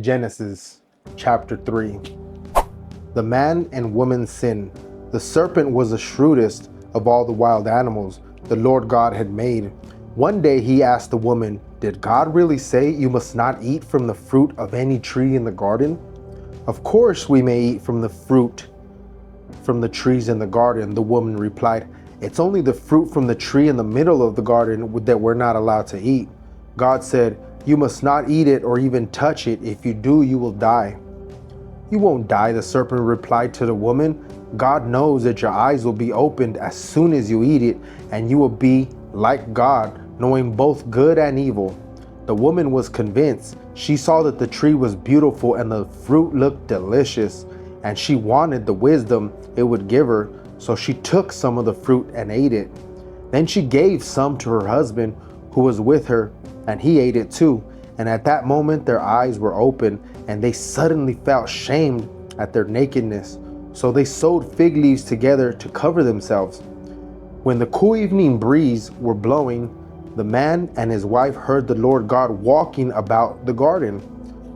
Genesis chapter 3. The man and woman sin. The serpent was the shrewdest of all the wild animals the Lord God had made. One day he asked the woman, "Did God really say you must not eat from the fruit of any tree in the garden?" "Of course we may eat from the fruit from the trees in the garden," the woman replied. "It's only the fruit from the tree in the middle of the garden that we're not allowed to eat. God said, 'You must not eat it or even touch it. If you do, you will die.'" "You won't die," the serpent replied to the woman. "God knows that your eyes will be opened as soon as you eat it, and you will be like God, knowing both good and evil." The woman was convinced. She saw that the tree was beautiful and the fruit looked delicious, and she wanted the wisdom it would give her, so she took some of the fruit and ate it. Then she gave some to her husband who was with her, and he ate it too. And at that moment their eyes were open, and they suddenly felt shamed at their nakedness. So they sewed fig leaves together to cover themselves. When the cool evening breeze were blowing, the man and his wife heard the Lord God walking about the garden.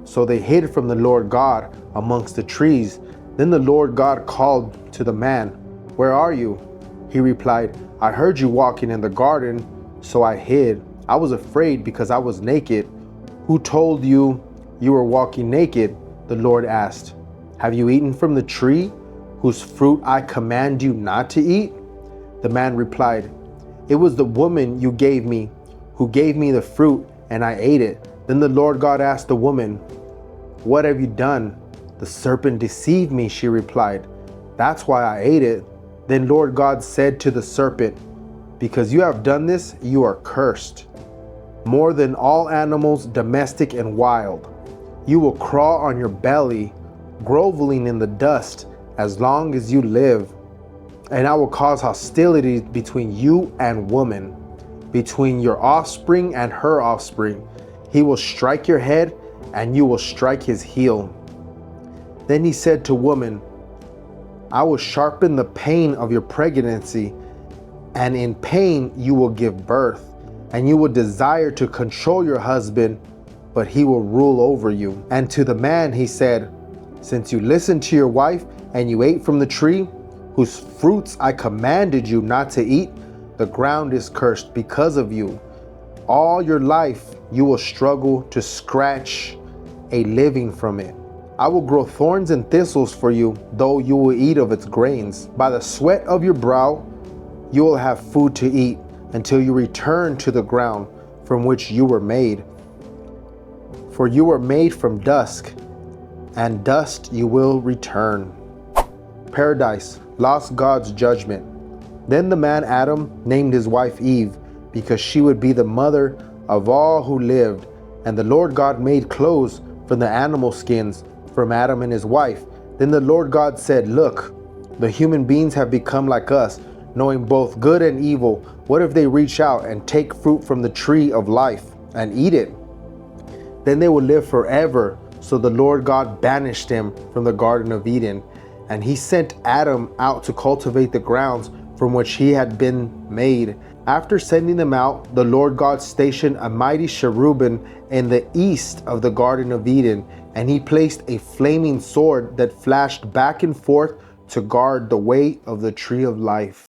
So they hid from the Lord God amongst the trees. Then the Lord God called to the man, "Where are you?" He replied, "I heard you walking in the garden, so I hid. I was afraid because I was naked." "Who told you you were walking naked?" the Lord asked. "Have you eaten from the tree whose fruit I command you not to eat?" The man replied, "It was the woman you gave me who gave me the fruit, and I ate it." Then the Lord God asked the woman, "What have you done?" "The serpent deceived me," she replied. "That's why I ate it." Then Lord God said to the serpent, "Because you have done this, you are cursed more than all animals, domestic and wild. You will crawl on your belly, groveling in the dust as long as you live. And I will cause hostility between you and woman, between your offspring and her offspring. He will strike your head, and you will strike his heel." Then he said to woman, "I will sharpen the pain of your pregnancy, and in pain you will give birth. And you will desire to control your husband, but he will rule over you." And to the man he said, "Since you listened to your wife and you ate from the tree whose fruits I commanded you not to eat, the ground is cursed because of you. All your life you will struggle to scratch a living from it. I will grow thorns and thistles for you, though you will eat of its grains. By the sweat of your brow you will have food to eat, until you return to the ground from which you were made. For you were made from dust, and dust you will return." Paradise lost God's judgment. Then the man Adam named his wife Eve, because she would be the mother of all who lived. And the Lord God made clothes from the animal skins from Adam and his wife. Then the Lord God said, "Look, the human beings have become like us, knowing both good and evil. What if they reach out and take fruit from the tree of life and eat it? Then they will live forever." So the Lord God banished him from the Garden of Eden, and he sent Adam out to cultivate the grounds from which he had been made. After sending them out, the Lord God stationed a mighty cherubim in the east of the Garden of Eden, and he placed a flaming sword that flashed back and forth to guard the way of the tree of life.